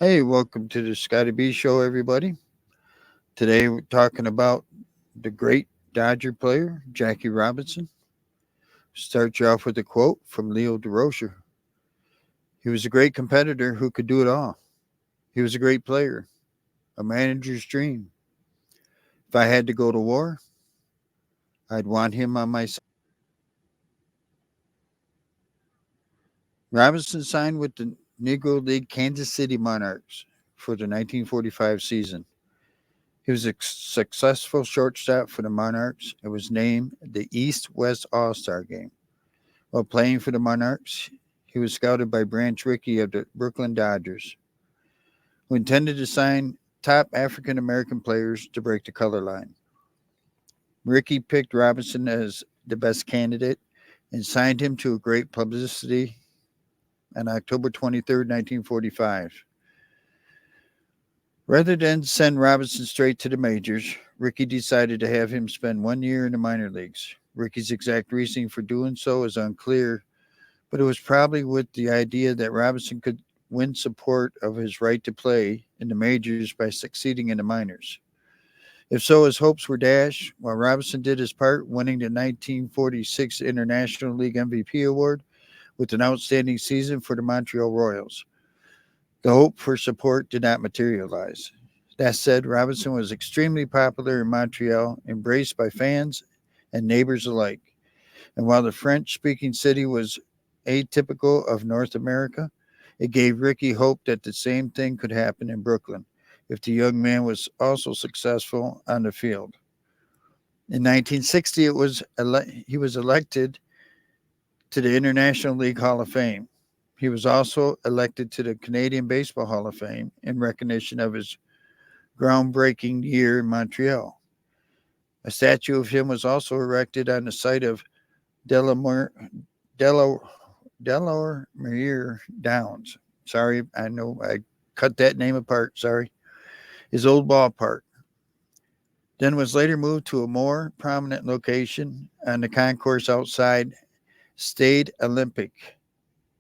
Hey, welcome to the Scotty B Show, everybody. Today we're talking about the great Dodger player, Jackie Robinson. Start you off with a quote from Leo DeRocher. He was a great competitor who could do it all. He was a great player, a manager's dream. If I had to go to war, I'd want him on my side. Robinson signed with the Negro League Kansas City Monarchs for the 1945 season. He was a successful shortstop for the Monarchs and was named the East West All Star game. While playing for the Monarchs, he was scouted by Branch Rickey of the Brooklyn Dodgers, who intended to sign top African American players to break the color line. Rickey picked Robinson as the best candidate and signed him to a great publicity on October 23rd, 1945. Rather than send Robinson straight to the majors, Rickey decided to have him spend 1 year in the minor leagues. Rickey's exact reasoning for doing so is unclear, but it was probably with the idea that Robinson could win support of his right to play in the majors by succeeding in the minors. If so, his hopes were dashed while Robinson did his part, winning the 1946 International League MVP award with an outstanding season for the Montreal Royals. The hope for support did not materialize. That said, Robinson was extremely popular in Montreal, embraced by fans and neighbors alike. And while the French speaking city was atypical of North America, it gave Rickey hope that the same thing could happen in Brooklyn if the young man was also successful on the field. In 1960, he was elected to the International League Hall of Fame. He was also elected to the Canadian Baseball Hall of Fame in recognition of his groundbreaking year in Montreal. A statue of him was also erected on the site of Delamere, Delamere Downs. Sorry, I know I cut that name apart. Sorry. His old ballpark. Then was later moved to a more prominent location on the concourse outside Stade Olympic.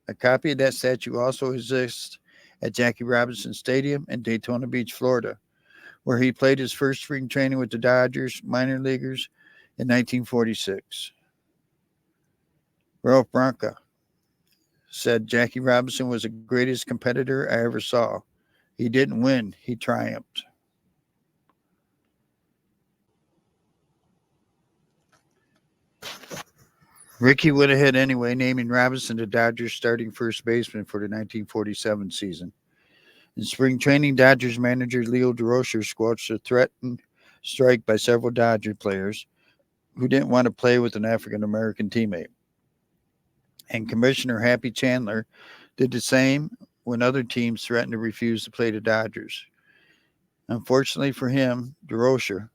A copy of that statue also exists at Jackie Robinson Stadium in Daytona Beach, Florida, where he played his first spring training with the Dodgers minor leaguers in 1946. Ralph Branca said Jackie Robinson was the greatest competitor I ever saw. He didn't win, he triumphed. Rickey went ahead anyway, naming Robinson the Dodgers starting first baseman for the 1947 season. In spring training, Dodgers manager Leo DeRocher squelched a threatened strike by several Dodger players who didn't want to play with an African American teammate. And Commissioner Happy Chandler did the same when other teams threatened to refuse to play the Dodgers. Unfortunately for him, DeRocher,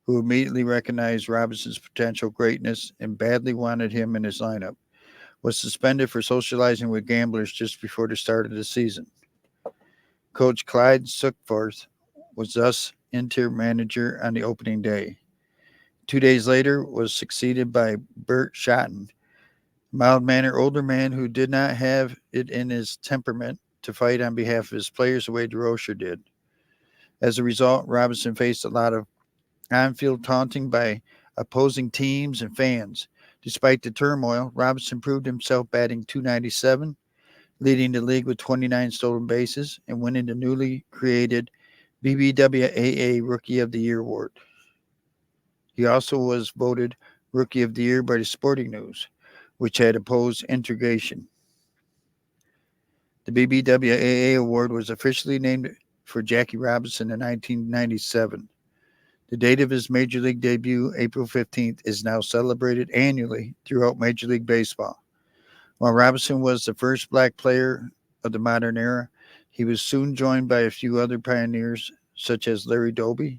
who immediately recognized Robinson's potential greatness and badly wanted him in his lineup, was suspended for socializing with gamblers just before the start of the season. Coach Clyde Suckforth was thus interim manager on the opening day. 2 days later was succeeded by Bert Schotten, mild-mannered older man who did not have it in his temperament to fight on behalf of his players the way DeRocher did. As a result, Robinson faced a lot of on-field taunting by opposing teams and fans. Despite the turmoil, Robinson proved himself batting .297, leading the league with 29 stolen bases and winning the newly created BBWAA Rookie of the Year award. He also was voted Rookie of the Year by the Sporting News, which had opposed integration. The BBWAA award was officially named for Jackie Robinson in 1997. The date of his Major League debut, April 15th, is now celebrated annually throughout Major League Baseball. While Robinson was the first black player of the modern era, he was soon joined by a few other pioneers such as Larry Doby,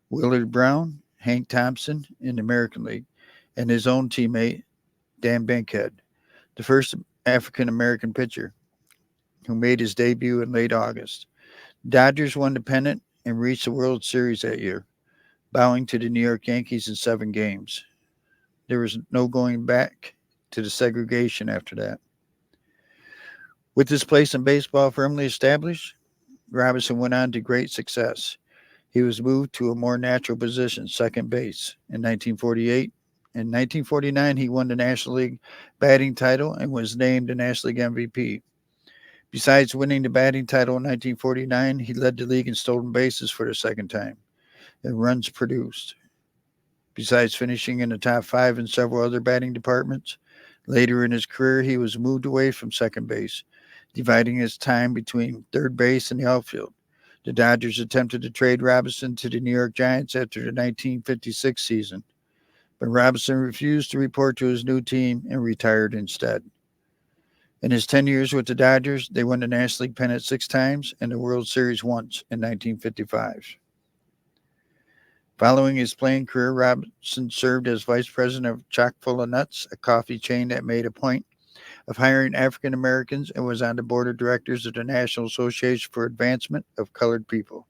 Willard Brown, Hank Thompson in the American League, and his own teammate, Dan Bankhead, the first African American pitcher who made his debut in late August. Dodgers won the pennant and reached the World Series that year, bowing to the New York Yankees in 7 games. There was no going back to the segregation after that. With his place in baseball firmly established, Robinson went on to great success. He was moved to a more natural position, second base, in 1948. In 1949, he won the National League batting title and was named the National League MVP. Besides winning the batting title in 1949, he led the league in stolen bases for the second time and runs produced. Besides finishing in the top five in several other batting departments, later in his career, he was moved away from second base, dividing his time between third base and the outfield. The Dodgers attempted to trade Robinson to the New York Giants after the 1956 season, but Robinson refused to report to his new team and retired instead. In his 10 years with the Dodgers, they won the National League pennant six times and the World Series once in 1955. Following his playing career, Robinson served as vice president of Chock-full of Nuts, a coffee chain that made a point of hiring African Americans and was on the board of directors of the National Association for Advancement of Colored People.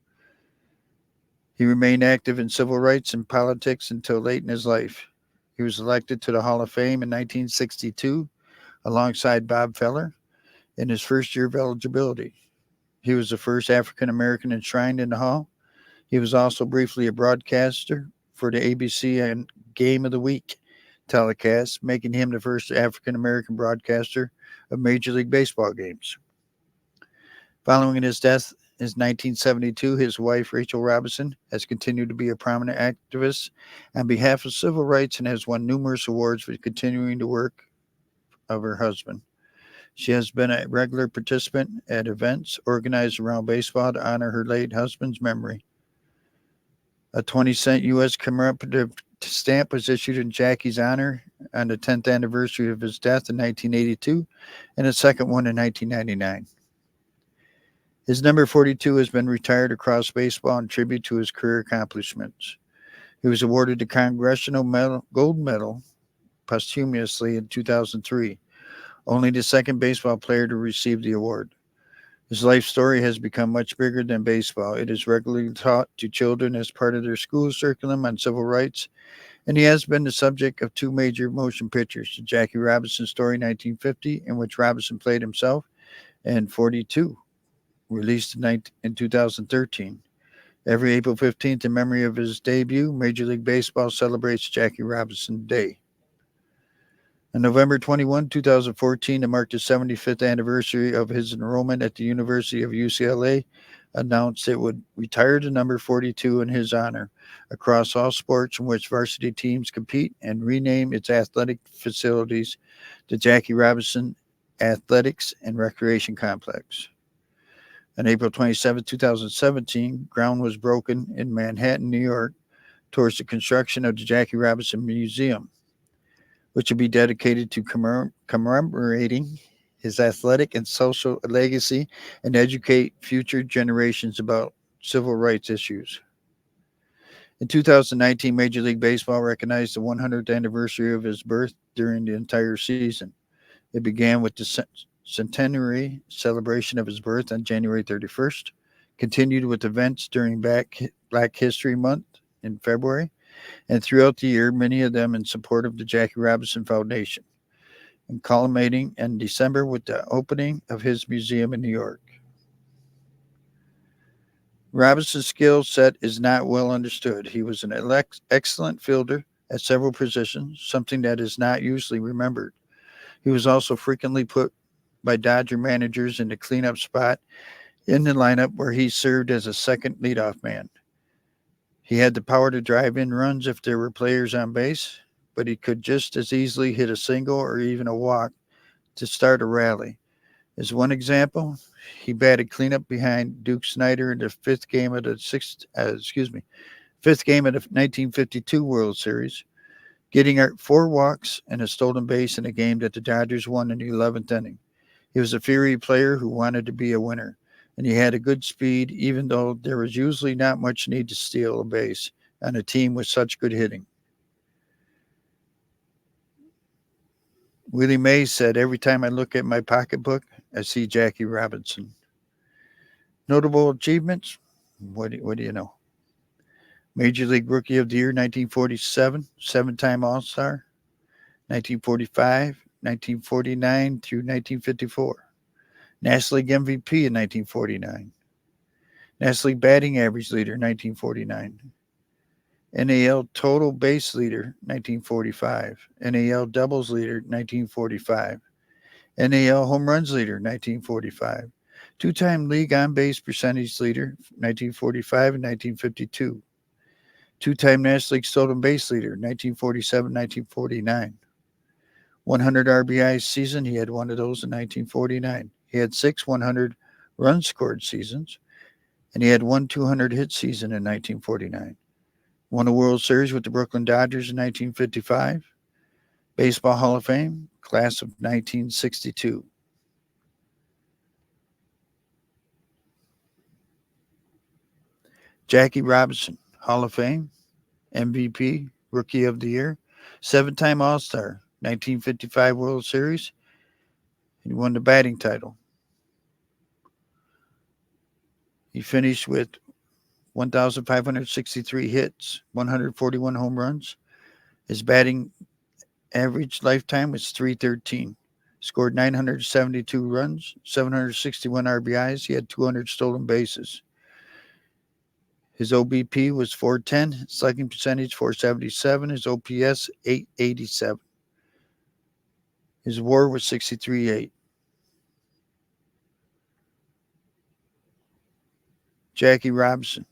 He remained active in civil rights and politics until late in his life. He was elected to the Hall of Fame in 1962 alongside Bob Feller in his first year of eligibility. He was the first African American enshrined in the Hall. He was also briefly a broadcaster for the ABC and Game of the Week telecast, making him the first African American broadcaster of Major League Baseball games. Following his death in 1972, his wife, Rachel Robinson, has continued to be a prominent activist on behalf of civil rights and has won numerous awards for continuing the work of her husband. She has been a regular participant at events organized around baseball to honor her late husband's memory. A 20-cent U.S. commemorative stamp was issued in Jackie's honor on the 10th anniversary of his death in 1982 and a second one in 1999. His number 42 has been retired across baseball in tribute to his career accomplishments. He was awarded the Congressional Gold Medal posthumously in 2003, only the second baseball player to receive the award. His life story has become much bigger than baseball. It is regularly taught to children as part of their school curriculum on civil rights, and he has been the subject of two major motion pictures, the Jackie Robinson Story 1950, in which Robinson played himself, and 42, released in 2013. Every April 15th, in memory of his debut, Major League Baseball celebrates Jackie Robinson Day. On November 21, 2014, to mark the 75th anniversary of his enrollment at the University of UCLA, announced it would retire the number 42 in his honor across all sports in which varsity teams compete and rename its athletic facilities the Jackie Robinson Athletics and Recreation Complex. On April 27, 2017, ground was broken in Manhattan, New York, towards the construction of the Jackie Robinson Museum, which will be dedicated to commemorating his athletic and social legacy and educate future generations about civil rights issues. In 2019, Major League Baseball recognized the 100th anniversary of his birth during the entire season. It began with the centenary celebration of his birth on January 31st, continued with events during Black History Month in February, and throughout the year, many of them in support of the Jackie Robinson Foundation, and culminating in December with the opening of his museum in New York. Robinson's skill set is not well understood. He was an excellent fielder at several positions, something that is not usually remembered. He was also frequently put by Dodger managers in the cleanup spot in the lineup where he served as a second leadoff man. He had the power to drive in runs if there were players on base, but he could just as easily hit a single or even a walk to start a rally. As one example, he batted cleanup behind Duke Snider in the fifth game of the 1952 World Series, getting 4 walks and a stolen base in a game that the Dodgers won in the 11th inning. He was a fiery player who wanted to be a winner, and he had a good speed, even though there was usually not much need to steal a base on a team with such good hitting. Willie Mays said, "Every time I look at my pocketbook, I see Jackie Robinson." Notable achievements? What do you know? Major League Rookie of the Year, 1947, 7-time All-Star, 1945, 1949 through 1954. National League MVP in 1949. National League batting average leader 1949. NAL total base leader 1945. NAL doubles leader 1945. NAL home runs leader 1945. Two-time league on-base percentage leader 1945 and 1952. Two-time National League stolen base leader 1947-1949. 100 RBI season, he had one of those in 1949. He had 6 100 runs scored seasons, and he had one 200 hit season in 1949. Won a World Series with the Brooklyn Dodgers in 1955. Baseball Hall of Fame, class of 1962. Jackie Robinson, Hall of Fame, MVP, Rookie of the Year, 7-time All-Star, 1955 World Series. He won the batting title. He finished with 1,563 hits, 141 home runs. His batting average lifetime was .313. Scored 972 runs, 761 RBIs. He had 200 stolen bases. His OBP was .410, slugging percentage .477, his OPS .887. His WAR was .638. Jackie Robinson,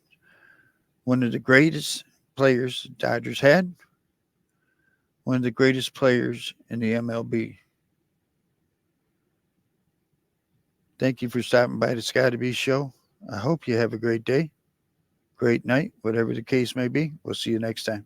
one of the greatest players the Dodgers had, one of the greatest players in the MLB. Thank you for stopping by the Scotty B Show. I hope you have a great day, great night, whatever the case may be. We'll see you next time.